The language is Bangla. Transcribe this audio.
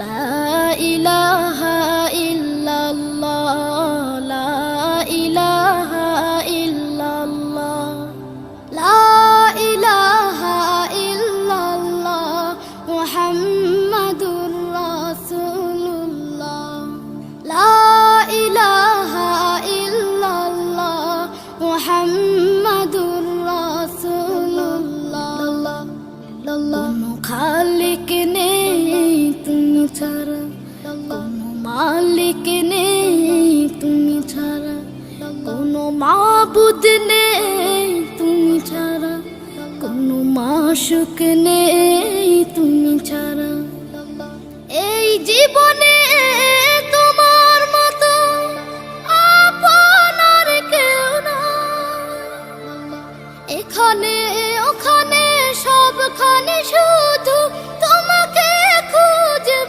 লা ইলাহা ইল্লাল্লাহ, লা ইলাহা ইল্লাল্লাহ, লা ইলাহা ইল্লাল্লাহ, মুহাম্মাদুর রাসূলুল্লাহ, লা ইলাহা ইল্লাল্লাহ, মুহাম্মাদুর রাসূলুল্লাহ। কোনো খালিক নেই তুমি ছাড়া, কোনো মালিক নেই তুমি ছাড়া, কোনো মাবুদ নেই তুমি ছাড়া, কোনো মাশুক নেই তুমি ছাড়া। এই জীবনে